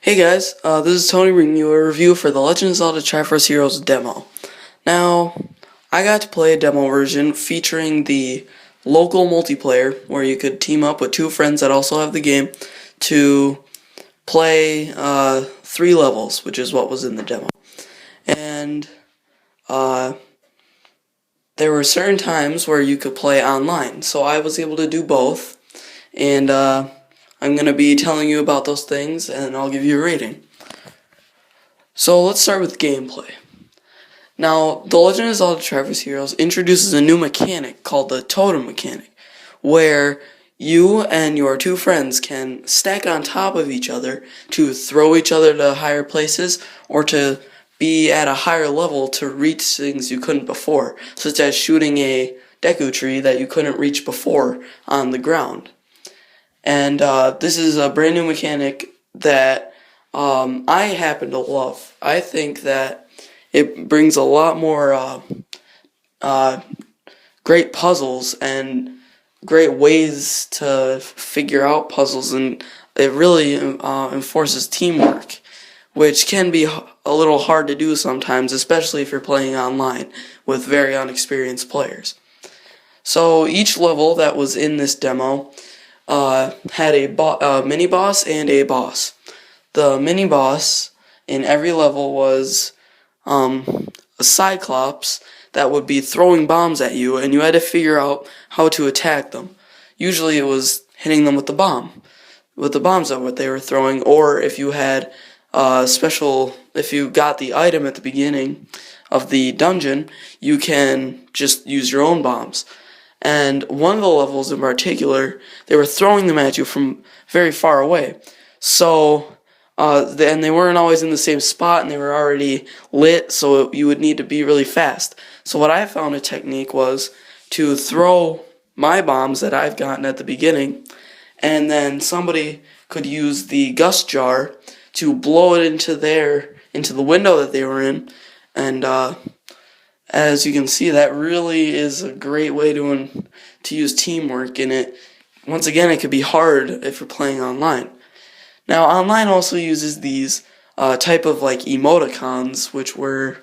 Hey guys, this is Tony bringing you a review for the Legend of Zelda Triforce Heroes demo. Now, I got to play a demo version featuring the local multiplayer where you could team up with two friends that also have the game to play 3 levels, which is what was in the demo. And there were certain times where you could play online, so I was able to do both, and I'm going to be telling you about those things, and I'll give you a rating. So let's start with gameplay. Now, The Legend of Zelda Triforce Heroes introduces a new mechanic called the totem mechanic, where you and your two friends can stack on top of each other to throw each other to higher places, or to be at a higher level to reach things you couldn't before, such as shooting a Deku tree that you couldn't reach before on the ground. And this is a brand new mechanic that I happen to love. I think that it brings a lot more great puzzles and great ways to figure out puzzles, and it really enforces teamwork, which can be a little hard to do sometimes, especially if you're playing online with very unexperienced players. So each level that was in this demo had a mini-boss and a boss. The mini-boss in every level was a Cyclops that would be throwing bombs at you, and you had to figure out how to attack them. Usually it was hitting them with the bombs that what they were throwing, or if you had if you got the item at the beginning of the dungeon, you can just use your own bombs. And one of the levels in particular, they were throwing them at you from very far away. So, and they weren't always in the same spot, and they were already lit, so you would need to be really fast. So what I found a technique was to throw my bombs that I've gotten at the beginning, and then somebody could use the gust jar to blow it into the window that they were in, and as you can see, that really is a great way to use teamwork in it. Once again, it could be hard if you're playing online. Now, online also uses these type of like emoticons, which were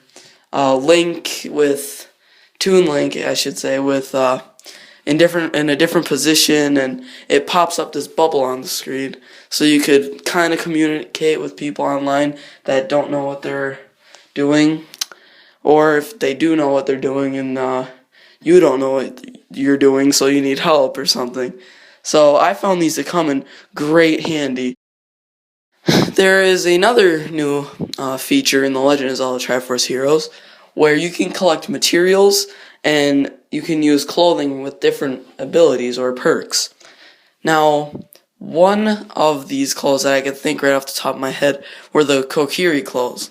Link with Toon Link, I should say, with in a different position, and it pops up this bubble on the screen, so you could kind of communicate with people online that don't know what they're doing, or if they do know what they're doing and you don't know what you're doing, so you need help or something. So I found these to come in great handy. There is another new feature in the Legend of Zelda Triforce Heroes where you can collect materials and you can use clothing with different abilities or perks. Now, one of these clothes that I could think right off the top of my head were the Kokiri clothes,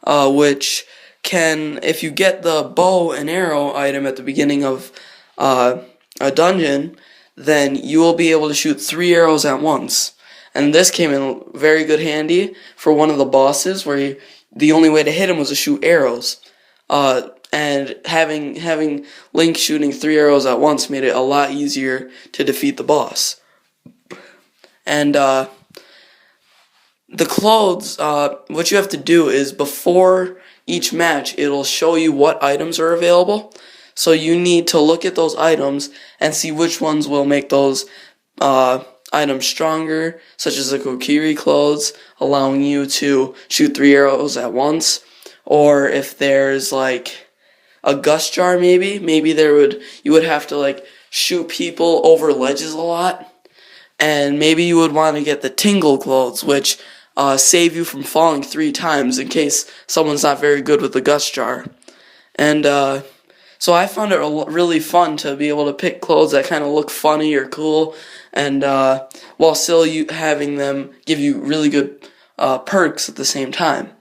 which can, if you get the bow and arrow item at the beginning of a dungeon, then you will be able to shoot 3 arrows at once. And this came in very good handy for one of the bosses, where the only way to hit him was to shoot arrows. And having Link shooting 3 arrows at once made it a lot easier to defeat the boss. And the clothes, what you have to do is before each match, it'll show you what items are available. So you need to look at those items and see which ones will make those items stronger, such as the Kokiri clothes, allowing you to shoot 3 arrows at once. Or if there's like a gust jar, maybe you would have to like shoot people over ledges a lot. And maybe you would want to get the tingle clothes, which save you from falling 3 times in case someone's not very good with the gust jar. And so I found it really fun to be able to pick clothes that kind of look funny or cool, and while still having them give you really good perks at the same time.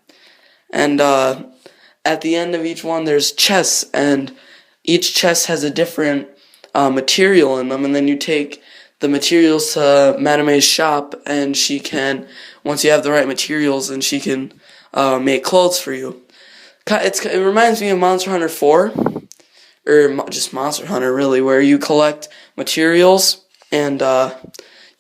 And at the end of each one, there's chests, and each chest has a different material in them, and then you take the materials to Madame's shop, and she can, once you have the right materials, then she can make clothes for you. It reminds me of Monster Hunter 4, or just Monster Hunter really, where you collect materials and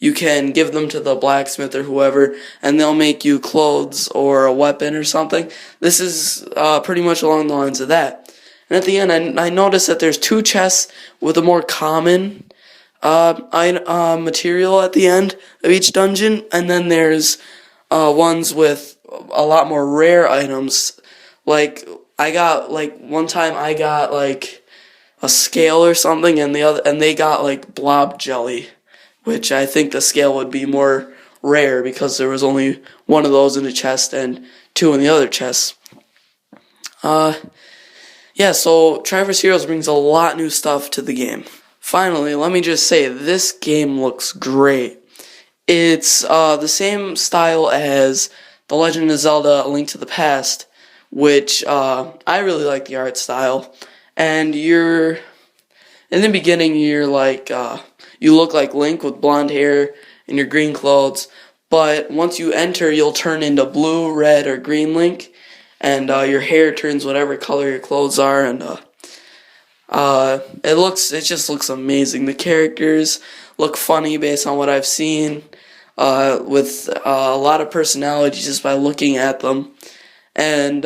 you can give them to the blacksmith or whoever, and they'll make you clothes or a weapon or something. This is pretty much along the lines of that. And at the end, I noticed that there's 2 chests with a more common material at the end of each dungeon, and then there's ones with a lot more rare items. Like one time I got like a scale or something, and they got like blob jelly, which I think the scale would be more rare because there was only 1 of those in the chest and 2 in the other chest. Yeah, so Triforce Heroes brings a lot new stuff to the game. Finally, let me just say, this game looks great. It's the same style as The Legend of Zelda: A Link to the Past, which I really like the art style. And in the beginning, you're like, you look like Link with blonde hair and your green clothes. But once you enter, you'll turn into blue, red, or green Link, and your hair turns whatever color your clothes are, and it just looks amazing. The characters look funny based on what I've seen, with a lot of personality just by looking at them, and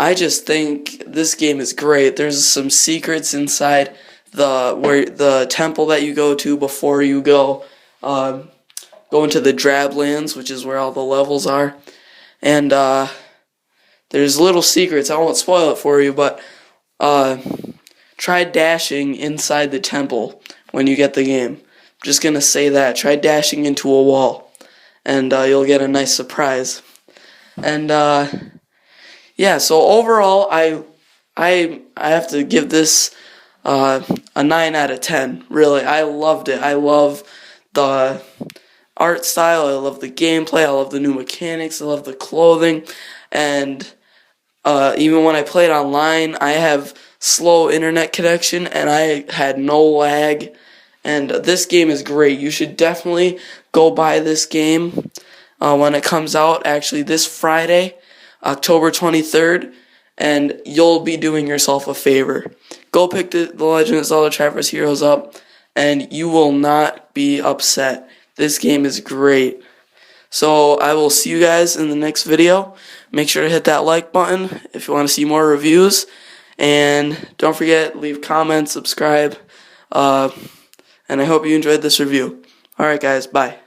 I just think this game is great. There's some secrets inside the temple that you go to before you go into the Drablands, which is where all the levels are. And there's little secrets. I won't spoil it for you, but try dashing inside the temple when you get the game. I'm just gonna say that. Try dashing into a wall, and you'll get a nice surprise. And yeah, so overall, I have to give this a 9 out of 10. Really, I loved it. I love the art style, I love the gameplay, I love the new mechanics, I love the clothing, and even when I played online, I have slow internet connection, and I had no lag, and this game is great. You should definitely go buy this game when it comes out, actually this Friday, October 23rd, and you'll be doing yourself a favor. Go pick the Legend of Zelda Triforce Heroes up, and you will not be upset. This game is great. So I will see you guys in the next video. Make sure to hit that like button if you want to see more reviews. And don't forget, leave comments, subscribe. And I hope you enjoyed this review. Alright guys, bye.